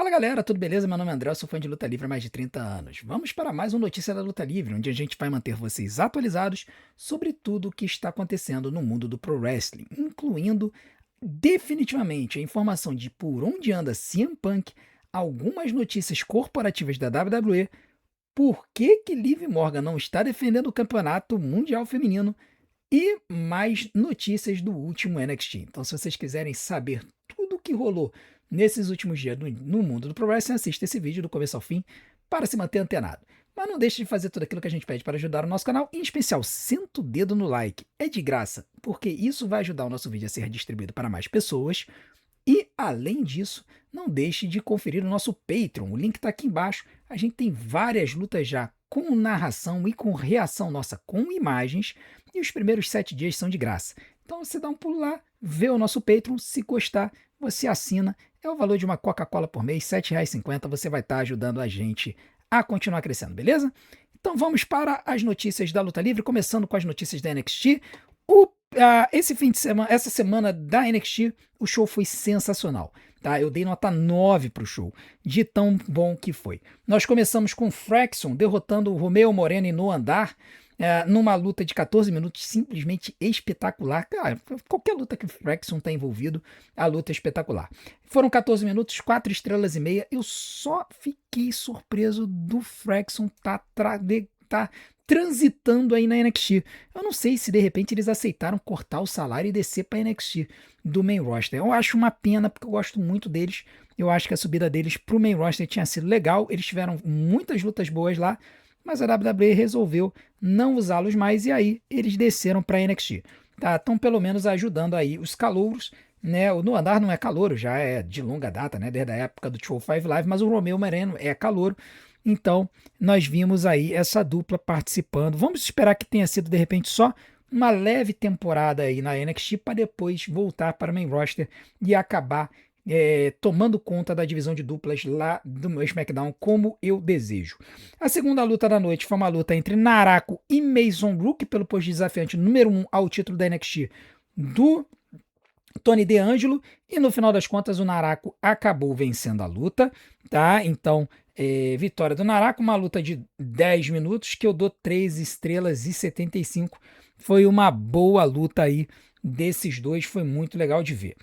Fala galera, tudo beleza? Meu nome é André, eu sou fã de luta livre há mais de 30 anos. Vamos para mais uma notícia da luta livre, onde a gente vai manter vocês atualizados sobre tudo o que está acontecendo no mundo do pro wrestling, incluindo definitivamente a informação de por onde anda CM Punk, algumas notícias corporativas da WWE, por que Liv Morgan não está defendendo o campeonato mundial feminino e mais notícias do último NXT. Então, se vocês quiserem saber tudo o que rolou nesses últimos dias no mundo do Pro Wrestling, assista esse vídeo do começo ao fim para se manter antenado. Mas não deixe de fazer tudo aquilo que a gente pede para ajudar o nosso canal, em especial, senta o dedo no like. É de graça, porque isso vai ajudar o nosso vídeo a ser distribuído para mais pessoas. E, além disso, não deixe de conferir o nosso Patreon. O link está aqui embaixo. A gente tem várias lutas já com narração e com reação nossa com imagens. E os primeiros 7 dias são de graça. Então você dá um pulo lá, vê o nosso Patreon. Se gostar, você assina. É o valor de uma Coca-Cola por mês, R$ 7,50. Você vai estar ajudando a gente a continuar crescendo, beleza? Então vamos para as notícias da luta livre, começando com as notícias da NXT. Esse fim de semana, essa semana da NXT, o show foi sensacional, tá? Eu dei nota 9 pro show, de tão bom que foi. Nós começamos com Fraxon derrotando o Romeo Moreno no andar, numa luta de 14 minutos simplesmente espetacular. Cara, qualquer luta que o Fraxon tá envolvido, a luta é espetacular. Foram 14 minutos, 4 estrelas e meia. Eu só fiquei surpreso do Fraxon tá transitando aí na NXT. Eu não sei se de repente eles aceitaram cortar o salário e descer para NXT do main roster. Eu acho uma pena, porque eu gosto muito deles. Eu acho que a subida deles pro main roster tinha sido legal. Eles tiveram muitas lutas boas lá, mas a WWE resolveu não usá-los mais e aí eles desceram para NXT. Tá? Estão pelo menos ajudando aí os calouros, né? O No Andar não é calouro, já é de longa data, né? Desde a época do 205 Live, mas o Romeo Moreno é calouro. Então, nós vimos aí essa dupla participando. Vamos esperar que tenha sido, de repente, só uma leve temporada aí na NXT para depois voltar para o main roster e acabar tomando conta da divisão de duplas lá do SmackDown, como eu desejo. A segunda luta da noite foi uma luta entre Narako e Mason Rook pelo posto de desafiante número 1 ao título da NXT do Tony D'Angelo, e no final das contas o Narako acabou vencendo a luta, tá? Então, vitória do Narako, uma luta de 10 minutos que eu dou 3 estrelas e 75. Foi uma boa luta aí desses dois, foi muito legal de ver.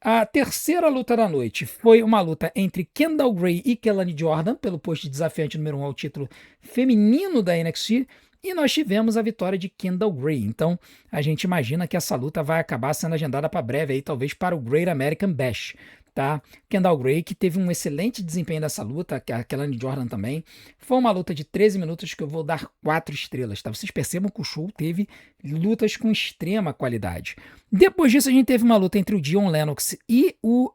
A terceira luta da noite foi uma luta entre Kendall Gray e Kelani Jordan pelo posto de desafiante número 1 ao título feminino da NXT, e nós tivemos a vitória de Kendall Gray. Então, a gente imagina que essa luta vai acabar sendo agendada para breve, aí, talvez para o Great American Bash. Tá? Kendall Gray, que teve um excelente desempenho nessa luta, a Kelani Jordan também. Foi uma luta de 13 minutos que eu vou dar 4 estrelas. Tá? Vocês percebam que o show teve lutas com extrema qualidade. Depois disso, a gente teve uma luta entre o Dion Lennox e o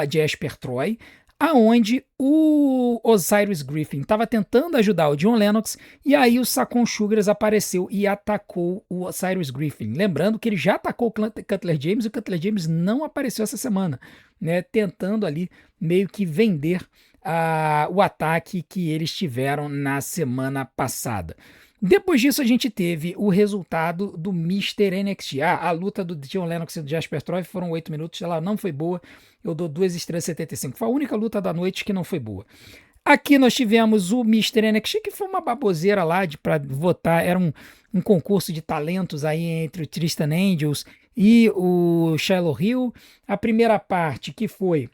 Jasper Troy, aonde o Osiris Griffin estava tentando ajudar o John Lennox, e aí o Sakon Sugras apareceu e atacou o Osiris Griffin. Lembrando que ele já atacou o Cutler James e o Cutler James não apareceu essa semana, né, tentando ali meio que vender o ataque que eles tiveram na semana passada. Depois disso, a gente teve o resultado do Mr. NXT. A luta do John Lennox e do Jasper Troy foram 8 minutos, ela não foi boa. Eu dou 2 estrelas e 75. Foi a única luta da noite que não foi boa. Aqui nós tivemos o Mr. NXT, que foi uma baboseira lá para votar. Era um concurso de talentos aí entre o Tristan Angels e o Shiloh Hill. A primeira parte, que foi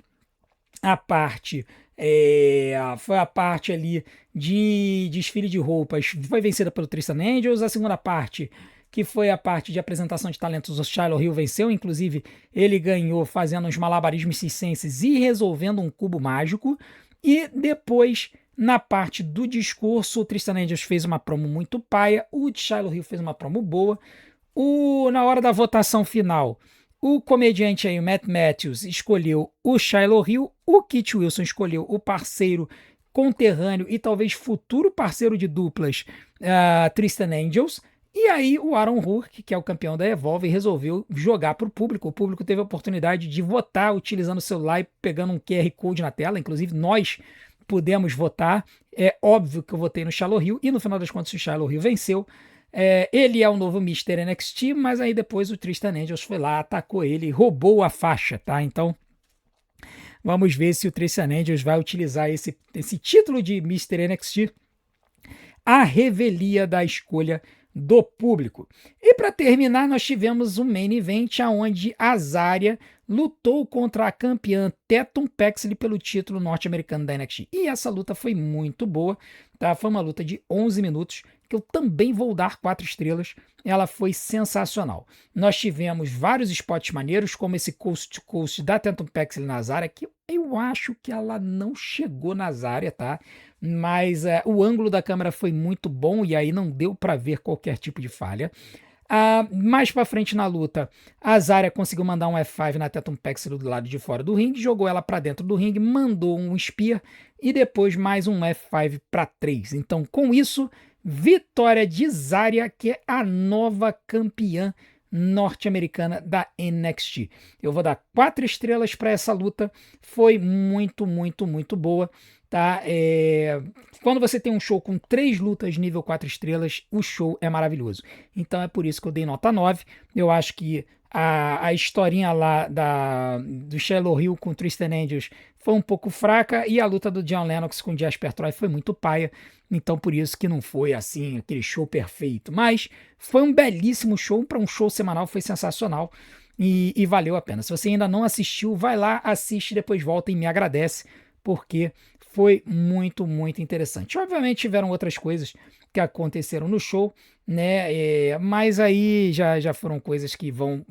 a parte ali de desfile de roupas, foi vencida pelo Tristan Angels. A segunda parte, que foi a parte de apresentação de talentos, o Shiloh Hill venceu. Inclusive, ele ganhou fazendo uns malabarismos circenses e resolvendo um cubo mágico. E depois, na parte do discurso, o Tristan Angels fez uma promo muito paia, o Shiloh Hill fez uma promo boa. Na hora da votação final, o comediante aí, o Matt Matthews, escolheu o Shiloh Hill, o Kit Wilson escolheu o parceiro conterrâneo e talvez futuro parceiro de duplas, Tristan Angels, e aí o Aaron Rourke, que é o campeão da Evolve, resolveu jogar para o público. O público teve a oportunidade de votar utilizando o celular e pegando um QR Code na tela, inclusive nós pudemos votar. É óbvio que eu votei no Shiloh Hill, e no final das contas o Shiloh Hill venceu. Ele é o novo Mr. NXT, mas aí depois o Tristan Angels foi lá, atacou ele, roubou a faixa, tá? Então, Vamos ver se o Christian Angels vai utilizar esse título de Mr. NXT, a revelia da escolha do público. E para terminar, nós tivemos um main event onde a Zarya lutou contra a campeã Tatum Paxley pelo título norte-americano da NXT. E essa luta foi muito boa, tá? Foi uma luta de 11 minutos, que eu também vou dar 4 estrelas. Ela foi sensacional. Nós tivemos vários spots maneiros, como esse Coast to Coast da Tatum Paxley na Zarya, que eu acho que ela não chegou na Zarya, tá? Mas o ângulo da câmera foi muito bom e aí não deu para ver qualquer tipo de falha. Mais para frente na luta, a Zarya conseguiu mandar um F5 na Tatum Paxley do lado de fora do ringue, jogou ela para dentro do ringue, mandou um Spear e depois mais um F5 para 3. Então, com isso, vitória de Zarya, que é a nova campeã norte-americana da NXT. Eu vou dar 4 estrelas para essa luta, foi muito, muito, muito boa. Tá? Quando você tem um show com 3 lutas nível 4 estrelas, o show é maravilhoso. Então é por isso que eu dei nota 9. Eu acho que a historinha lá do Shiloh Hill com Tristan Angels foi um pouco fraca e a luta do John Lennox com Jasper Troy foi muito paia. Então por isso que não foi assim aquele show perfeito. Mas foi um belíssimo show, para um show semanal foi sensacional. E valeu a pena. Se você ainda não assistiu, vai lá, assiste, depois volta e me agradece, porque foi muito, muito interessante. Obviamente tiveram outras coisas que aconteceram no show, né? Mas aí já foram coisas que vão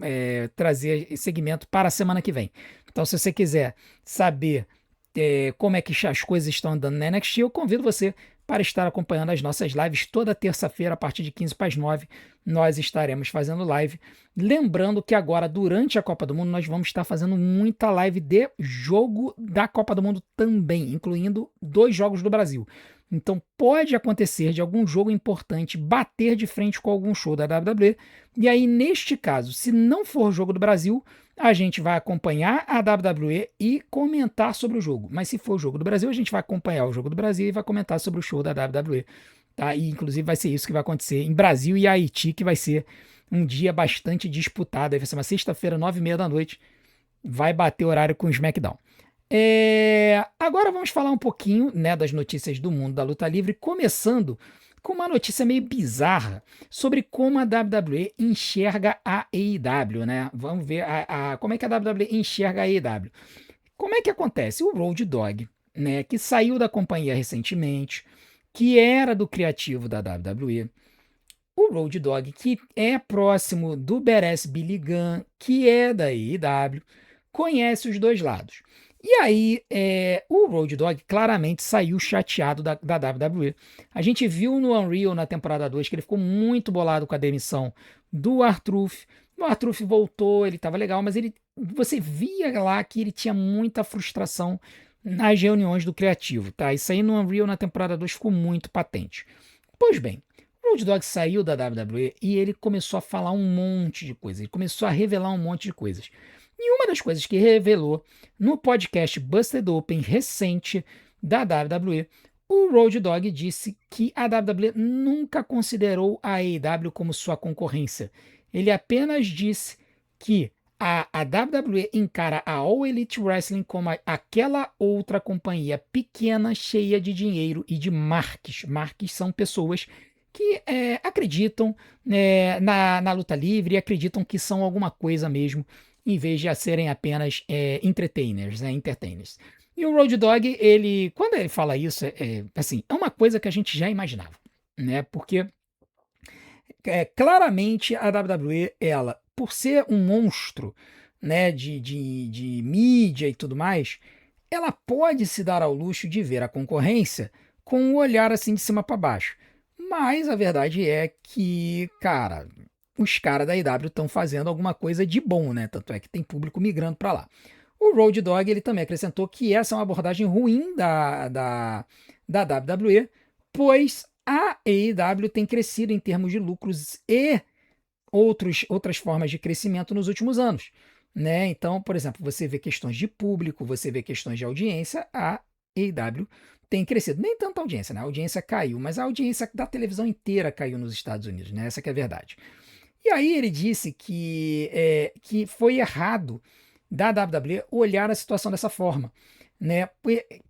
trazer segmento para a semana que vem. Então, se você quiser saber como é que as coisas estão andando na NXT, eu convido você para estar acompanhando as nossas lives toda terça-feira, a partir de 15 para as 9, nós estaremos fazendo live. Lembrando que agora, durante a Copa do Mundo, nós vamos estar fazendo muita live de jogo da Copa do Mundo também, incluindo 2 jogos do Brasil. Então pode acontecer de algum jogo importante bater de frente com algum show da WWE, e aí neste caso, se não for jogo do Brasil, a gente vai acompanhar a WWE e comentar sobre o jogo. Mas se for o jogo do Brasil, a gente vai acompanhar o jogo do Brasil e vai comentar sobre o show da WWE. Tá? E inclusive vai ser isso que vai acontecer em Brasil e Haiti, que vai ser um dia bastante disputado. Vai ser uma sexta-feira, 9h30 da noite. Vai bater horário com o SmackDown. Agora vamos falar um pouquinho, né, das notícias do mundo da luta livre, começando com uma notícia meio bizarra sobre como a WWE enxerga a AEW, né? Vamos ver como é que a WWE enxerga a AEW. Como é que acontece? O Road Dogg, né, que saiu da companhia recentemente, que era do criativo da WWE, o Road Dogg, que é próximo do Badass Billy Gunn, que é da AEW, conhece os dois lados. E aí, o Road Dogg claramente saiu chateado da WWE. A gente viu no Unreal, na temporada 2, que ele ficou muito bolado com a demissão do R-Truth. O R-Truth voltou, ele estava legal, mas você via lá que ele tinha muita frustração nas reuniões do criativo. Tá? Isso aí no Unreal, na temporada 2, ficou muito patente. Pois bem, o Road Dogg saiu da WWE e ele começou a falar um monte de coisas. Ele começou a revelar um monte de coisas. E uma das coisas que revelou no podcast Busted Open recente da WWE, o Road Dogg disse que a WWE nunca considerou a AEW como sua concorrência. Ele apenas disse que a WWE encara a All Elite Wrestling como aquela outra companhia pequena, cheia de dinheiro e de marques. Marques são pessoas que acreditam na luta livre e acreditam que são alguma coisa mesmo, em vez de serem apenas entertainers. E o Road Dogg, quando ele fala isso, assim, é uma coisa que a gente já imaginava, né? Porque claramente a WWE, ela, por ser um monstro, né, de mídia e tudo mais, ela pode se dar ao luxo de ver a concorrência com um olhar assim de cima para baixo. Mas a verdade é que, cara, os caras da AEW estão fazendo alguma coisa de bom, né? Tanto é que tem público migrando para lá. O Road Dogg, ele também acrescentou que essa é uma abordagem ruim da WWE, pois a AEW tem crescido em termos de lucros e outras formas de crescimento nos últimos anos, né? Então, por exemplo, você vê questões de público, você vê questões de audiência, a AEW tem crescido. Nem tanta audiência, né? A audiência caiu, mas a audiência da televisão inteira caiu nos Estados Unidos, né? Essa que é a verdade. E aí ele disse que foi errado da WWE olhar a situação dessa forma, né?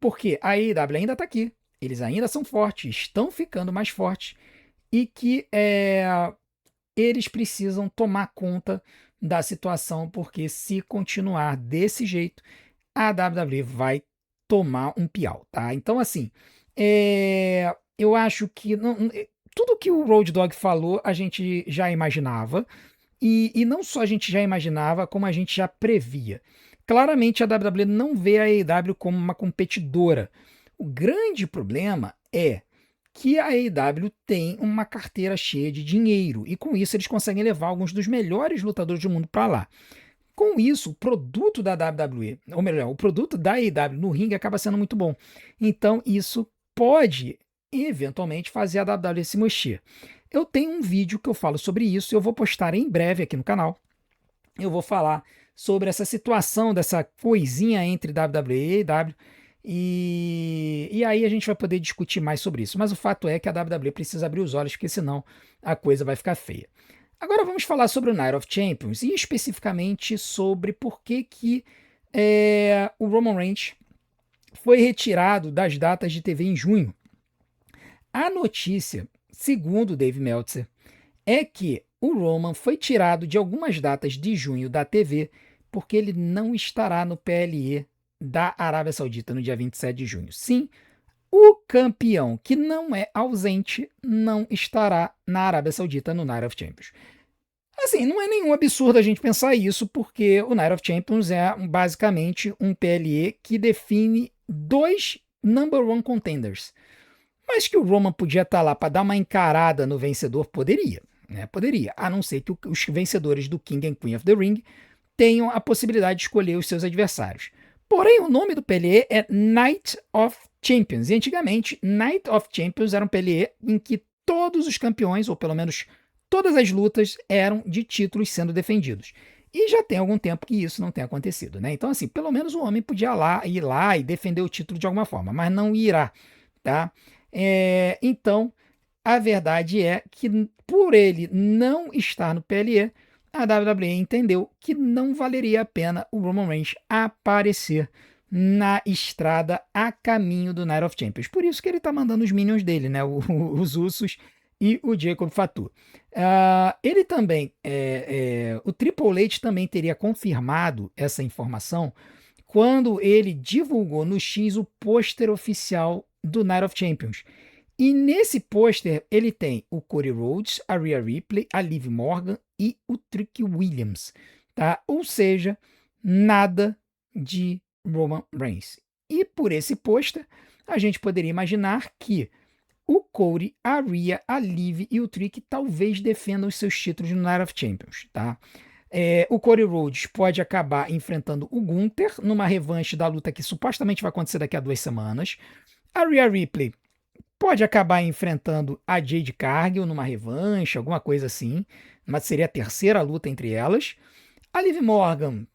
Porque a AEW ainda está aqui, eles ainda são fortes, estão ficando mais fortes e que eles precisam tomar conta da situação, porque se continuar desse jeito, a WWE vai tomar um piau, tá? Então, assim, eu acho que tudo que o Road Dogg falou a gente já imaginava, e não só a gente já imaginava, como a gente já previa. Claramente a WWE não vê a AEW como uma competidora. O grande problema é que a AEW tem uma carteira cheia de dinheiro e com isso eles conseguem levar alguns dos melhores lutadores do mundo para lá. Com isso, o produto da WWE, ou melhor, o produto da AEW no ringue acaba sendo muito bom. Então, isso pode eventualmente fazer a WWE se mexer. Eu tenho um vídeo que eu falo sobre isso, eu vou postar em breve aqui no canal. Eu vou falar sobre essa situação, dessa coisinha entre WWE e AEW. E aí a gente vai poder discutir mais sobre isso. Mas o fato é que a WWE precisa abrir os olhos, porque senão a coisa vai ficar feia. Agora vamos falar sobre o Night of Champions e especificamente sobre por que o Roman Reigns foi retirado das datas de TV em junho. A notícia, segundo Dave Meltzer, é que o Roman foi tirado de algumas datas de junho da TV porque ele não estará no PLE da Arábia Saudita no dia 27 de junho. Sim, o campeão que não é ausente não estará na Arábia Saudita no Night of Champions. Assim, não é nenhum absurdo a gente pensar isso, porque o Night of Champions é basicamente um PLE que define dois number one contenders. Mas que o Roman podia estar lá para dar uma encarada no vencedor, poderia, né? Poderia, a não ser que os vencedores do King and Queen of the Ring tenham a possibilidade de escolher os seus adversários. Porém, o nome do PLE é Night of Champions. E antigamente, Night of Champions era um PLE em que todos os campeões, ou pelo menos todas as lutas, eram de títulos sendo defendidos. E já tem algum tempo que isso não tem acontecido, né? Então, assim, pelo menos o homem podia ir lá e defender o título de alguma forma, mas não irá, tá? Então, a verdade é que por ele não estar no PLE, a WWE entendeu que não valeria a pena o Roman Reigns aparecer na estrada a caminho do Night of Champions. Por isso que ele tá mandando os minions dele, né? Os Usos e o Jacob Fatu. Ele também, o Triple H também teria confirmado essa informação quando ele divulgou no X o pôster oficial do Night of Champions. E nesse pôster ele tem o Cody Rhodes, a Rhea Ripley, a Liv Morgan e o Trick Williams, tá? Ou seja, nada de Roman Reigns. E por esse pôster, a gente poderia imaginar que o Cody, a Rhea, a Liv e o Trick talvez defendam os seus títulos no Night of Champions, tá? O Cody Rhodes pode acabar enfrentando o Gunther numa revanche da luta que supostamente vai acontecer daqui a 2 semanas. A Rhea Ripley pode acabar enfrentando a Jade Cargill numa revanche, alguma coisa assim, mas seria a terceira luta entre elas. A Liv Morgan,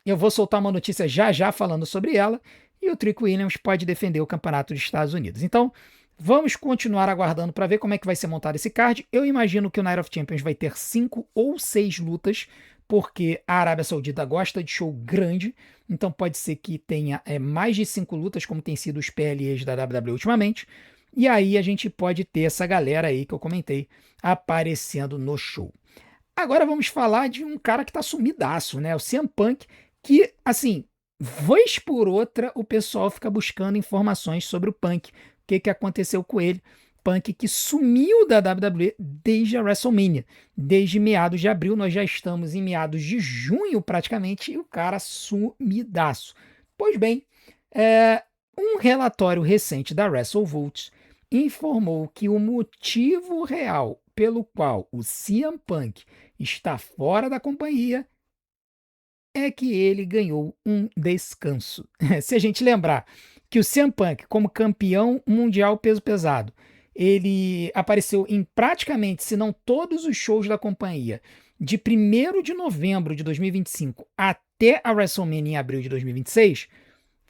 eu vou soltar uma notícia já já falando sobre ela, e o Trick Williams pode defender o campeonato dos Estados Unidos. Então, vamos continuar aguardando para ver como é que vai ser montado esse card. Eu imagino que o Night of Champions vai ter 5 ou 6 lutas, porque a Arábia Saudita gosta de show grande, então pode ser que tenha mais de 5 lutas, como tem sido os PLEs da WWE ultimamente. E aí a gente pode ter essa galera aí que eu comentei aparecendo no show. Agora vamos falar de um cara que tá sumidaço, né? O CM Punk, que, assim, vez por outra o pessoal fica buscando informações sobre o Punk. O que aconteceu com ele? Punk que sumiu da WWE desde a WrestleMania. Desde meados de abril, nós já estamos em meados de junho praticamente, e o cara sumidaço. Pois bem, um relatório recente da WrestleVotes informou que o motivo real pelo qual o CM Punk está fora da companhia é que ele ganhou um descanso. Se a gente lembrar que o CM Punk, como campeão mundial peso pesado, ele apareceu em praticamente, se não todos os shows da companhia, de 1º de novembro de 2025 até a WrestleMania em abril de 2026,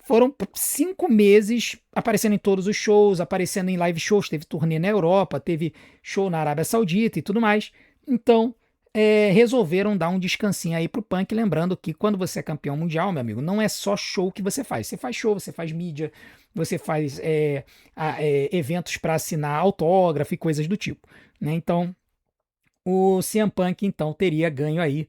foram 5 meses aparecendo em todos os shows, aparecendo em live shows, teve turnê na Europa, teve show na Arábia Saudita e tudo mais. Então, resolveram dar um descansinho aí pro Punk, lembrando que quando você é campeão mundial, meu amigo, não é só show que você faz. Você faz show, você faz mídia, você faz eventos para assinar autógrafo e coisas do tipo, né? Então, o CM Punk, então, teria ganho aí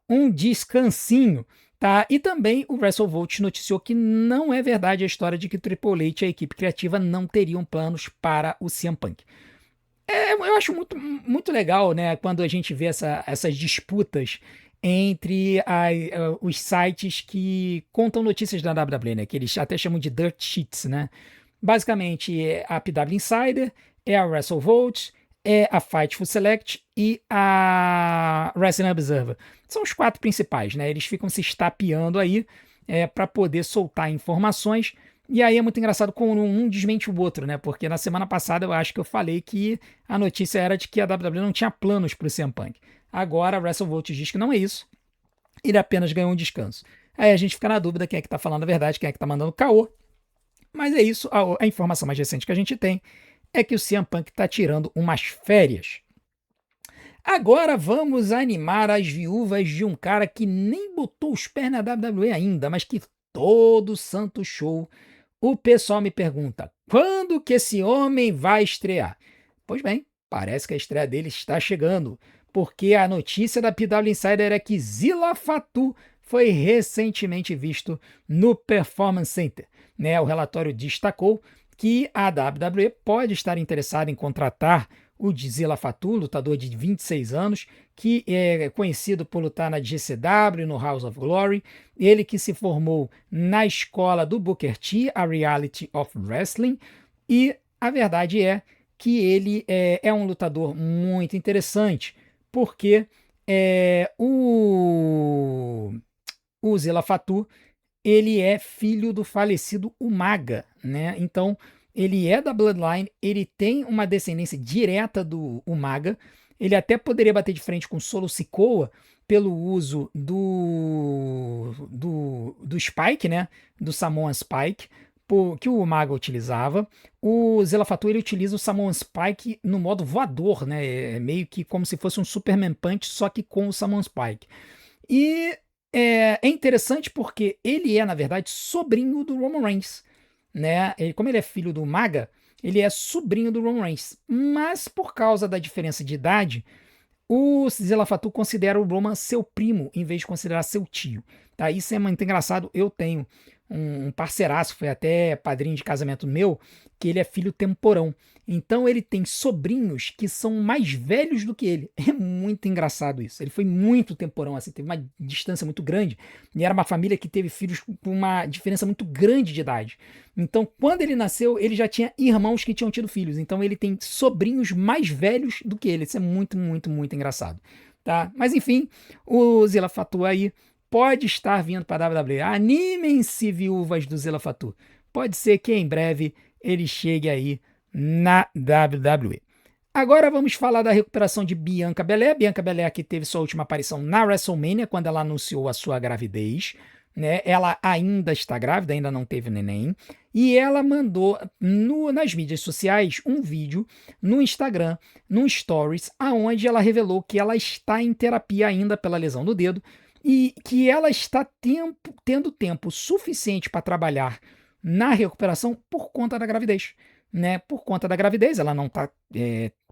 um descansinho, tá? E também o WrestleVolt noticiou que não é verdade a história de que o Triple H e a equipe criativa não teriam planos para o CM Punk. Eu acho muito legal, né, quando a gente vê essas disputas entre os sites que contam notícias da WWE, né, que eles até chamam de dirt sheets, né? Basicamente, é a PW Insider, é a WrestleVolt, é a Fightful Select e a Wrestling Observer. São os quatro principais, né? Eles ficam se estapeando aí para poder soltar informações. E aí é muito engraçado quando um desmente o outro, né? Porque na semana passada eu acho que eu falei que a notícia era de que a WWE não tinha planos para o CM Punk. Agora a WrestleVolt diz que não é isso. Ele apenas ganhou um descanso. Aí a gente fica na dúvida quem é que tá falando a verdade, quem é que tá mandando caô. Mas é isso, a informação mais recente que a gente tem é que o CM Punk está tirando umas férias. Agora vamos animar as viúvas de um cara que nem botou os pés na WWE ainda, mas que todo santo show o pessoal me pergunta: quando que esse homem vai estrear? Pois bem, parece que a estreia dele está chegando, porque a notícia da PW Insider é que Zilla Fatu foi recentemente visto no Performance Center, né? O relatório destacou que a WWE pode estar interessada em contratar o Zilla Fatu, lutador de 26 anos, que é conhecido por lutar na GCW, no House of Glory, ele que se formou na escola do Booker T, a Reality of Wrestling, e a verdade é que ele é um lutador muito interessante, porque o Zilla Fatu ele é filho do falecido Umaga, né? Então, ele é da Bloodline, ele tem uma descendência direta do Umaga, ele até poderia bater de frente com Solo Sikoa pelo uso do Spike, né? Do Samoan Spike, que o Umaga utilizava. O Zilla Fatu, ele utiliza o Samoan Spike no modo voador, né? É meio que como se fosse um Superman Punch, só que com o Samoan Spike. E é interessante porque ele é, na verdade, sobrinho do Roman Reigns, né? Como ele é filho do Maga, ele é sobrinho do Roman Reigns. Mas por causa da diferença de idade, o Zilla Fatu considera o Roman seu primo, em vez de considerar seu tio. Tá? Isso é muito engraçado. Eu tenho um parceiraço, foi até padrinho de casamento meu, que ele é filho temporão. Então ele tem sobrinhos que são mais velhos do que ele. É muito engraçado isso. Ele foi muito temporão, assim, teve uma distância muito grande. E era uma família que teve filhos com uma diferença muito grande de idade. Então, quando ele nasceu, ele já tinha irmãos que tinham tido filhos. Então ele tem sobrinhos mais velhos do que ele. Isso é muito, muito, muito engraçado. Tá? Mas enfim, o Zilla Fatu aí pode estar vindo para a WWE. Animem-se, viúvas do Zilla Fatu. Pode ser que em breve ele chegue aí na WWE. Agora vamos falar da recuperação de Bianca Belair. Bianca Belair que teve sua última aparição na WrestleMania, quando ela anunciou a sua gravidez. Né? Ela ainda está grávida, ainda não teve neném. E ela mandou nas mídias sociais um vídeo no Instagram, no Stories, aonde ela revelou que ela está em terapia ainda pela lesão no dedo e que ela está tendo tempo suficiente para trabalhar na recuperação por conta da gravidez. Né? Por conta da gravidez, ela não está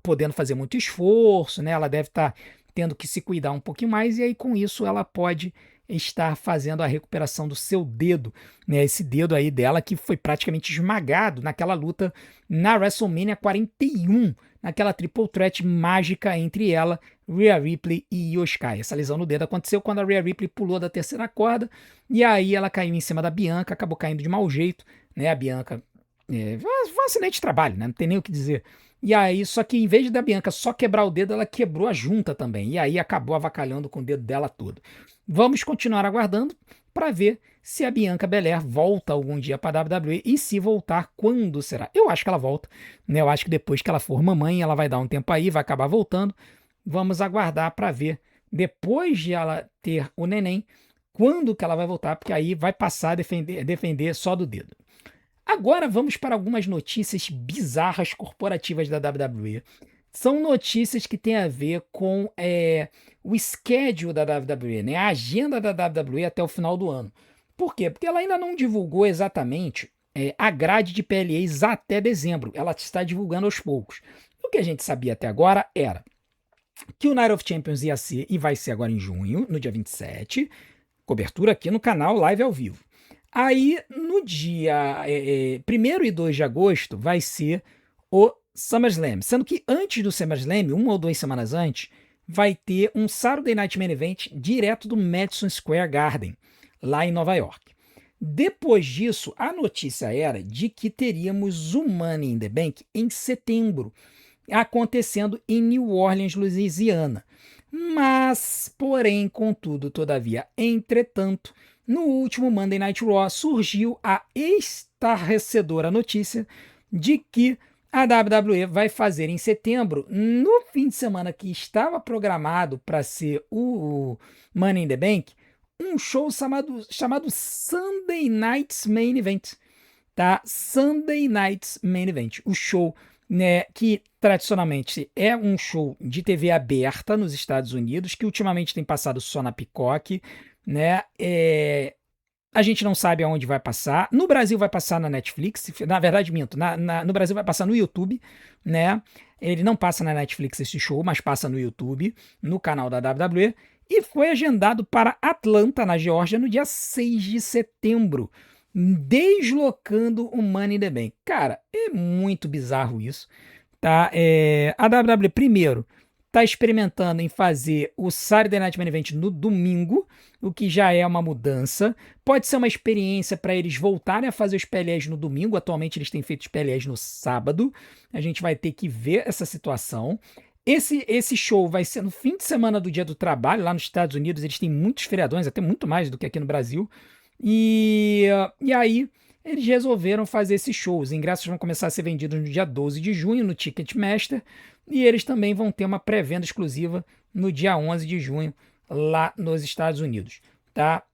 podendo fazer muito esforço, né? Ela deve estar tendo que se cuidar um pouquinho mais, e aí com isso ela pode estar fazendo a recuperação do seu dedo, né? Esse dedo aí dela que foi praticamente esmagado naquela luta na WrestleMania 41, naquela triple threat mágica entre ela, Rhea Ripley e Io Sky. Essa lesão no dedo aconteceu quando a Rhea Ripley pulou da terceira corda, e aí ela caiu em cima da Bianca, acabou caindo de mau jeito, né? A Bianca foi um acidente de trabalho, né? Não tem nem o que dizer. E aí, só que em vez da Bianca só quebrar o dedo, ela quebrou a junta também. E aí acabou avacalhando com o dedo dela todo. Vamos continuar aguardando para ver se a Bianca Belair volta algum dia para a WWE e se voltar, quando será? Eu acho que ela volta, né? Eu acho que depois que ela for mamãe, ela vai dar um tempo aí, vai acabar voltando. Vamos aguardar para ver, depois de ela ter o neném, quando que ela vai voltar, porque aí vai passar a defender só do dedo. Agora vamos para algumas notícias bizarras corporativas da WWE. São notícias que têm a ver com o schedule da WWE, né? A agenda da WWE até o final do ano. Por quê? Porque ela ainda não divulgou exatamente a grade de PLAs até dezembro. Ela está divulgando aos poucos. O que a gente sabia até agora era que o Night of Champions ia ser e vai ser agora em junho, no dia 27, cobertura aqui no canal live ao vivo. Aí, no dia 1º e 2 de agosto, vai ser o SummerSlam. Sendo que antes do SummerSlam, 1 ou 2 semanas antes, vai ter um Saturday Night Main Event direto do Madison Square Garden, lá em Nova York. Depois disso, a notícia era de que teríamos o Money in the Bank em setembro, acontecendo em New Orleans, Louisiana. Mas, porém, contudo, todavia, entretanto, no último Monday Night Raw surgiu a estarrecedora notícia de que a WWE vai fazer em setembro, no fim de semana que estava programado para ser o Money in the Bank, um show chamado Sunday Night's Main Event. Tá? Sunday Night's Main Event. O show, né, que tradicionalmente é um show de TV aberta nos Estados Unidos, que ultimamente tem passado só na Peacock, né? A gente não sabe aonde vai passar. No Brasil vai passar na Netflix. Na verdade, minto. No Brasil vai passar no YouTube, né? Ele não passa na Netflix esse show, mas passa no YouTube, no canal da WWE. E foi agendado para Atlanta, na Geórgia, no dia 6 de setembro, deslocando o Money in the Bank. Cara, é muito bizarro isso, tá? A WWE, primeiro, tá experimentando em fazer o Saturday Night Main Event no domingo, o que já é uma mudança. Pode ser uma experiência para eles voltarem a fazer os PLEs no domingo. Atualmente eles têm feito os PLEs no sábado. A gente vai ter que ver essa situação. Esse show vai ser no fim de semana do Dia do Trabalho. Lá nos Estados Unidos eles têm muitos feriadões, até muito mais do que aqui no Brasil. E aí eles resolveram fazer esses shows. Os ingressos vão começar a ser vendidos no dia 12 de junho no Ticketmaster, e eles também vão ter uma pré-venda exclusiva no dia 11 de junho lá nos Estados Unidos. Tá?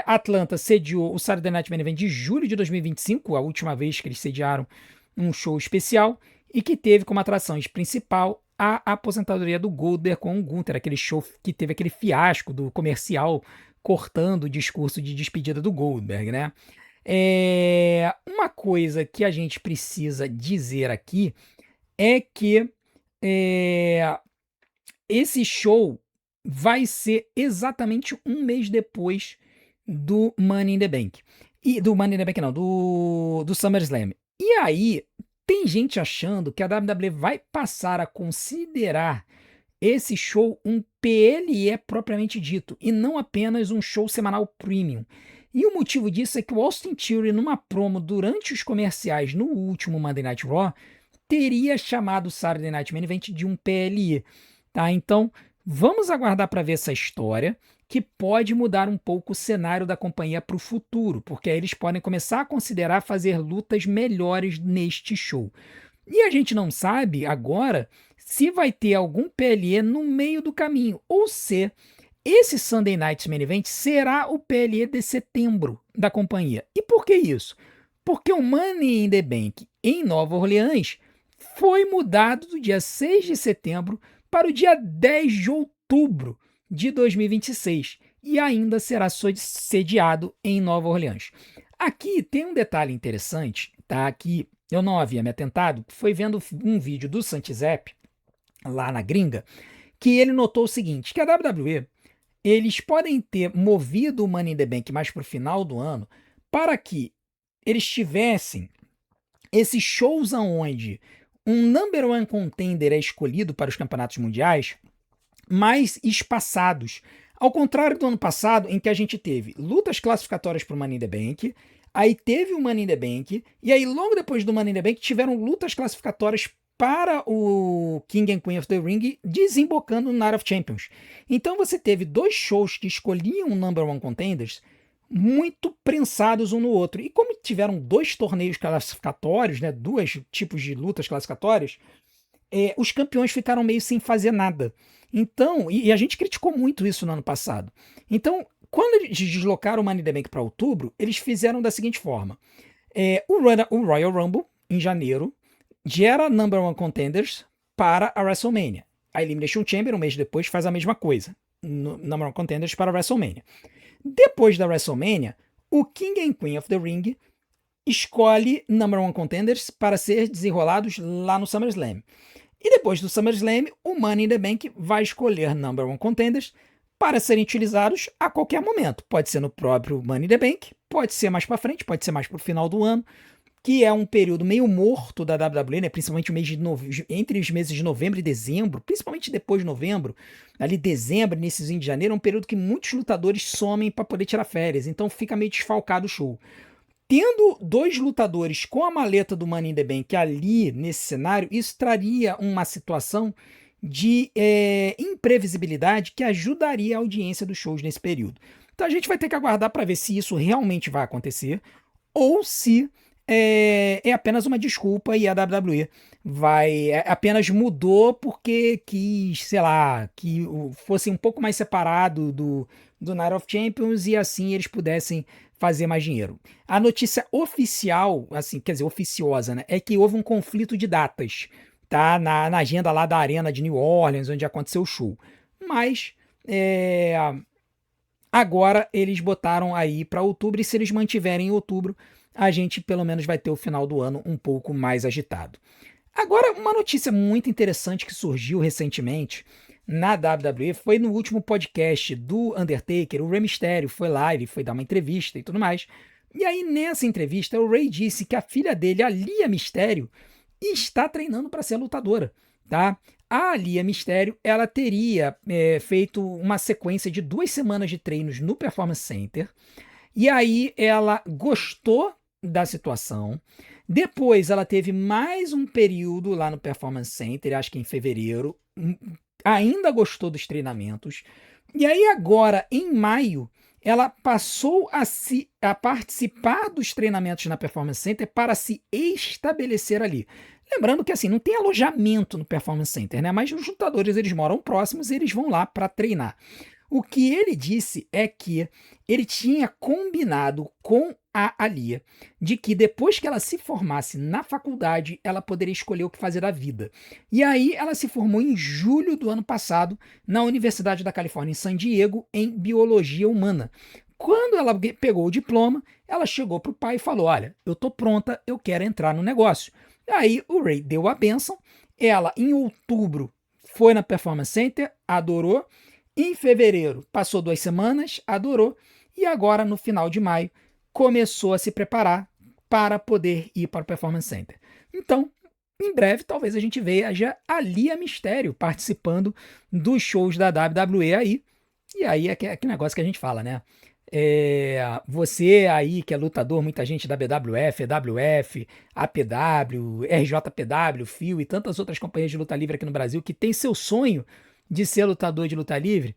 Atlanta sediou o Saturday Night Main Event de julho de 2025, a última vez que eles sediaram um show especial, e que teve como atração principal a aposentadoria do Goldberg com o Gunther, aquele show que teve aquele fiasco do comercial cortando o discurso de despedida do Goldberg, né? Uma coisa que a gente precisa dizer aqui é que esse show vai ser exatamente um mês depois do Money in the Bank. E do Money in the Bank não, do SummerSlam. E aí, tem gente achando que a WWE vai passar a considerar esse show um PLE propriamente dito, e não apenas um show semanal premium. E o motivo disso é que o Austin Theory, numa promo durante os comerciais no último Monday Night Raw, teria chamado o Saturday Night Main Event de um PLE. Tá? Então, vamos aguardar para ver essa história, que pode mudar um pouco o cenário da companhia para o futuro, porque aí eles podem começar a considerar fazer lutas melhores neste show. E a gente não sabe agora se vai ter algum PLE no meio do caminho, ou se esse Sunday Night Main Event será o PLE de setembro da companhia. E por que isso? Porque o Money in the Bank em Nova Orleans foi mudado do dia 6 de setembro para o dia 10 de outubro de 2026 e ainda será sediado em Nova Orleans. Aqui tem um detalhe interessante, tá? Que eu não havia me atentado, foi vendo um vídeo do Santizep, lá na gringa, que ele notou o seguinte, que a WWE, eles podem ter movido o Money in the Bank mais para o final do ano para que eles tivessem esses shows onde um number one contender é escolhido para os campeonatos mundiais mais espaçados. Ao contrário do ano passado, em que a gente teve lutas classificatórias para o Money in the Bank, aí teve o Money in the Bank, e aí logo depois do Money in the Bank tiveram lutas classificatórias para o King and Queen of the Ring, desembocando no Night of Champions. Então você teve dois shows que escolhiam number one contenders muito prensados um no outro. E como tiveram dois torneios classificatórios, né, dois tipos de lutas classificatórias, os campeões ficaram meio sem fazer nada. Então, e a gente criticou muito isso no ano passado. Então, quando eles deslocaram o Money in the Bank para outubro, eles fizeram da seguinte forma. O Royal Rumble, em janeiro, gera number one contenders para a WrestleMania. A Elimination Chamber, um mês depois, faz a mesma coisa. Number One Contenders para a WrestleMania. Depois da WrestleMania, o King and Queen of the Ring escolhe Number One Contenders para ser desenrolados lá no SummerSlam. E depois do SummerSlam, o Money in the Bank vai escolher Number One Contenders para serem utilizados a qualquer momento. Pode ser no próprio Money in the Bank, pode ser mais para frente, pode ser mais para o final do ano, que é um período meio morto da WWE, né? Principalmente o mês de entre os meses de novembro e dezembro, principalmente depois de novembro, ali dezembro, iníciozinho de janeiro, é um período que muitos lutadores somem para poder tirar férias, então fica meio desfalcado o show. Tendo dois lutadores com a maleta do Money in the Bank ali nesse cenário, isso traria uma situação de imprevisibilidade que ajudaria a audiência dos shows nesse período. Então a gente vai ter que aguardar para ver se isso realmente vai acontecer ou se é apenas uma desculpa e a WWE apenas mudou porque quis, sei lá, que fosse um pouco mais separado do Night of Champions e assim eles pudessem fazer mais dinheiro. A notícia oficial, assim, quer dizer, oficiosa, né, é que houve um conflito de datas, tá? Na agenda lá da Arena de New Orleans, onde aconteceu o show. Mas agora eles botaram aí para outubro e se eles mantiverem em outubro, a gente pelo menos vai ter o final do ano um pouco mais agitado. Agora, uma notícia muito interessante que surgiu recentemente na WWE foi no último podcast do Undertaker. O Rey Mysterio foi lá, ele foi dar uma entrevista e tudo mais. E aí, nessa entrevista, o Rey disse que a filha dele, a Lia Mysterio, está treinando para ser lutadora, tá? A Lia Mysterio, ela teria feito uma sequência de 2 semanas de treinos no Performance Center. E aí ela gostou da situação. Depois ela teve mais um período lá no Performance Center, acho que em fevereiro. Ainda gostou dos treinamentos. E aí agora, em maio, ela passou a participar dos treinamentos na Performance Center para se estabelecer ali. Lembrando que assim, não tem alojamento no Performance Center, né? Mas os lutadores eles moram próximos e eles vão lá para treinar. O que ele disse é que ele tinha combinado com a Alia de que depois que ela se formasse na faculdade, ela poderia escolher o que fazer da vida. E aí ela se formou em julho do ano passado na Universidade da Califórnia em San Diego em Biologia Humana. Quando ela pegou o diploma, ela chegou para o pai e falou: olha, eu tô pronta, eu quero entrar no negócio. Aí o Ray deu a bênção, ela em outubro foi na Performance Center, adorou. Em fevereiro, passou 2 semanas, adorou, e agora, no final de maio, começou a se preparar para poder ir para o Performance Center. Então, em breve, talvez a gente veja a Lia Mysterio participando dos shows da WWE aí. E aí é aquele negócio que a gente fala, né? Você aí que é lutador, muita gente da BWF, EWF, APW, RJPW, FIO e tantas outras companhias de luta livre aqui no Brasil que tem seu sonho de ser lutador de luta livre,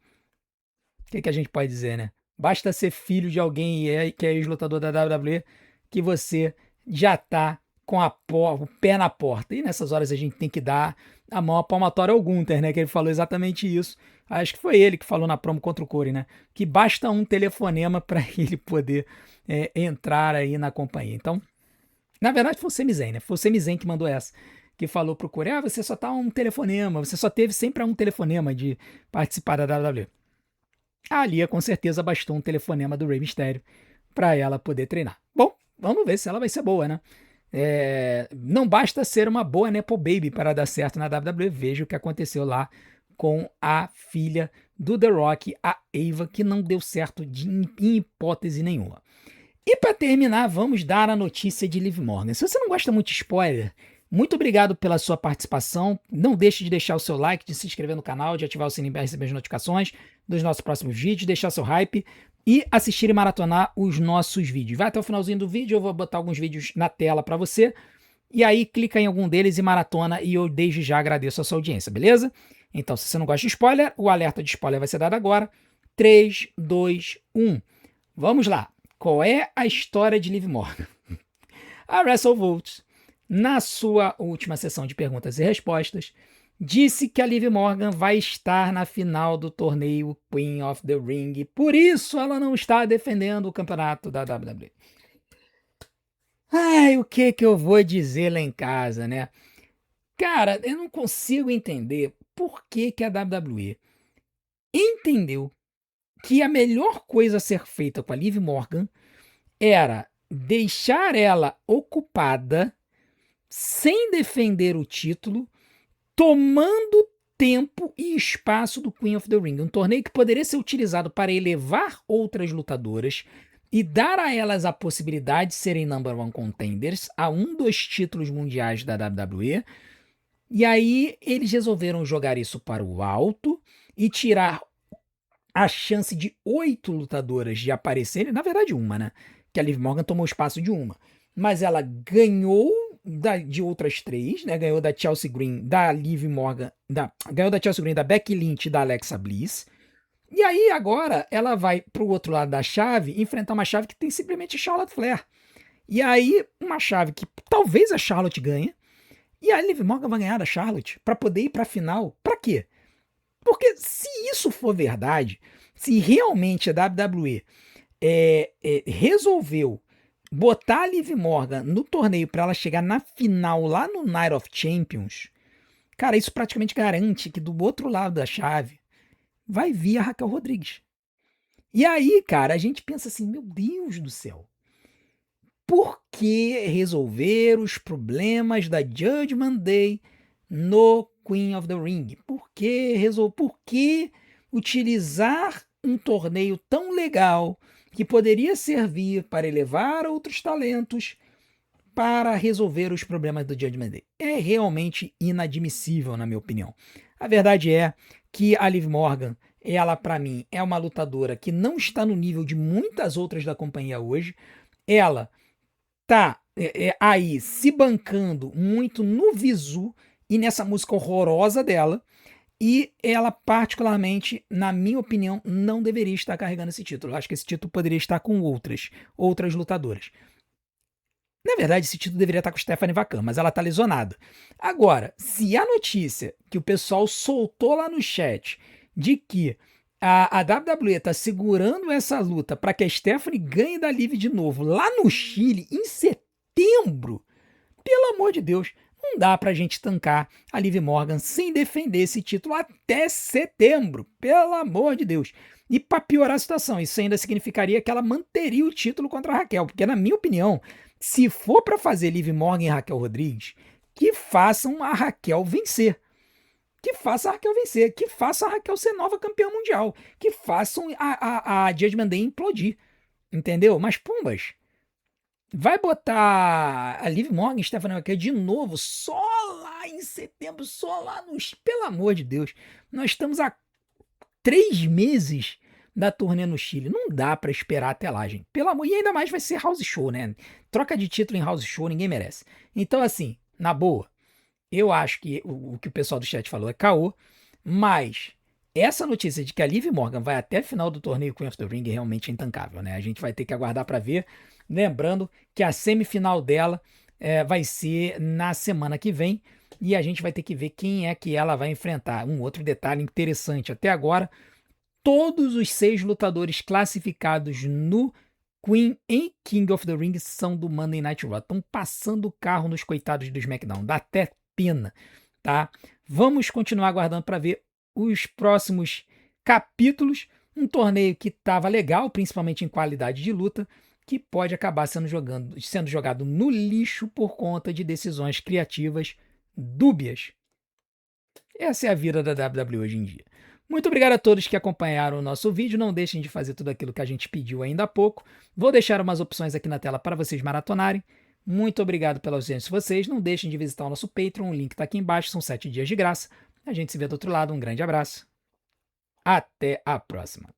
o que a gente pode dizer, né? Basta ser filho de alguém que é ex-lutador da WWE que você já tá com o pé na porta. E nessas horas a gente tem que dar a mão à palmatória ao Gunther, né? Que ele falou exatamente isso. Acho que foi ele que falou na promo contra o Corey, né? Que basta um telefonema para ele poder entrar aí na companhia. Então, na verdade foi o Sami Zayn, né? Foi o Sami Zayn que mandou essa. Que falou pro Corey, você só tá um telefonema, você só teve sempre um telefonema de participar da WWE. A Alia com certeza bastou um telefonema do Rey Mysterio para ela poder treinar. Bom, vamos ver se ela vai ser boa, né? Não basta ser uma boa Nepo Baby para dar certo na WWE. Veja o que aconteceu lá com a filha do The Rock, a Ava, que não deu certo em hipótese nenhuma. E para terminar, vamos dar a notícia de Liv Morgan. Se você não gosta muito de spoiler, muito obrigado pela sua participação. Não deixe de deixar o seu like, de se inscrever no canal, de ativar o sininho para receber as notificações dos nossos próximos vídeos, deixar seu hype e assistir e maratonar os nossos vídeos. Vai até o finalzinho do vídeo, eu vou botar alguns vídeos na tela para você. E aí clica em algum deles e maratona e eu desde já agradeço a sua audiência, beleza? Então, se você não gosta de spoiler, o alerta de spoiler vai ser dado agora. 3, 2, 1. Vamos lá. Qual é a história de Liv Morgan? A WrestleVotes, na sua última sessão de perguntas e respostas, disse que a Liv Morgan vai estar na final do torneio Queen of the Ring. Por isso ela não está defendendo o campeonato da WWE. Ai, o que eu vou dizer lá em casa, né? Cara, eu não consigo entender por que que a WWE entendeu que a melhor coisa a ser feita com a Liv Morgan era deixar ela ocupada, sem defender o título, tomando tempo e espaço do Queen of the Ring. Um torneio que poderia ser utilizado para elevar outras lutadoras e dar a elas a possibilidade de serem number one contenders a um dos títulos mundiais da WWE. E aí eles resolveram jogar isso para o alto e tirar a chance de 8 lutadoras de aparecerem, na verdade uma, né? Que a Liv Morgan tomou o espaço de uma. Mas ela ganhou de outras 3, né? Ganhou da Chelsea Green, da Liv Morgan, ganhou da Chelsea Green, da Becky Lynch e da Alexa Bliss. E aí agora ela vai pro outro lado da chave, enfrentar uma chave que tem simplesmente Charlotte Flair. E aí uma chave que talvez a Charlotte ganhe, e a Liv Morgan vai ganhar da Charlotte para poder ir pra final. Pra quê? Porque se isso for verdade, se realmente a WWE resolveu botar a Liv Morgan no torneio para ela chegar na final lá no Night of Champions, cara, isso praticamente garante que do outro lado da chave vai vir a Raquel Rodrigues. E aí, cara, a gente pensa assim, meu Deus do céu, por que resolver os problemas da Judgment Day no Queen of the Ring? Por que utilizar um torneio tão legal que poderia servir para elevar outros talentos para resolver os problemas do Judgment Day? É realmente inadmissível, na minha opinião. A verdade é que a Liv Morgan, ela para mim é uma lutadora que não está no nível de muitas outras da companhia hoje. Ela tá aí se bancando muito no visu e nessa música horrorosa dela. E ela, particularmente, na minha opinião, não deveria estar carregando esse título. Eu acho que esse título poderia estar com outras lutadoras. Na verdade, esse título deveria estar com Stephanie Vacan, mas ela tá lesionada. Agora, se a notícia que o pessoal soltou lá no chat de que a WWE tá segurando essa luta para que a Stephanie ganhe da Liv de novo lá no Chile em setembro, pelo amor de Deus, não dá pra gente tancar a Liv Morgan sem defender esse título até setembro, pelo amor de Deus. E para piorar a situação, isso ainda significaria que ela manteria o título contra a Raquel, porque na minha opinião, se for para fazer Liv Morgan e Raquel Rodrigues, que façam a Raquel vencer. Que faça a Raquel vencer, que faça a Raquel ser nova campeã mundial, que façam a Judgment Day implodir, entendeu? Mas pumbas, vai botar a Liv Morgan e Stephanie McMahon de novo, só lá em setembro, só lá nos... Pelo amor de Deus, nós estamos há 3 meses da turnê no Chile, não dá pra esperar até lá, gente. Pelo amor, e ainda mais vai ser house show, né? Troca de título em house show, ninguém merece. Então assim, na boa, eu acho que o que o pessoal do chat falou é caô, mas essa notícia de que a Liv Morgan vai até a final do torneio Queen of the Ring realmente é intancável, né? A gente vai ter que aguardar para ver. Lembrando que a semifinal dela vai ser na semana que vem e a gente vai ter que ver quem é que ela vai enfrentar. Um outro detalhe interessante, até agora, todos os 6 lutadores classificados no Queen em King of the Ring são do Monday Night Raw. Estão passando o carro nos coitados do SmackDown. Dá até pena, tá? Vamos continuar aguardando para ver os próximos capítulos. Um torneio que estava legal, principalmente em qualidade de luta, que pode acabar sendo jogado no lixo por conta de decisões criativas dúbias. Essa é a vida da WWE hoje em dia. Muito obrigado a todos que acompanharam o nosso vídeo. Não deixem de fazer tudo aquilo que a gente pediu ainda há pouco. Vou deixar umas opções aqui na tela para vocês maratonarem. Muito obrigado pela audiência de vocês. Não deixem de visitar o nosso Patreon. O link está aqui embaixo. São 7 dias de graça. A gente se vê do outro lado. Um grande abraço. Até a próxima.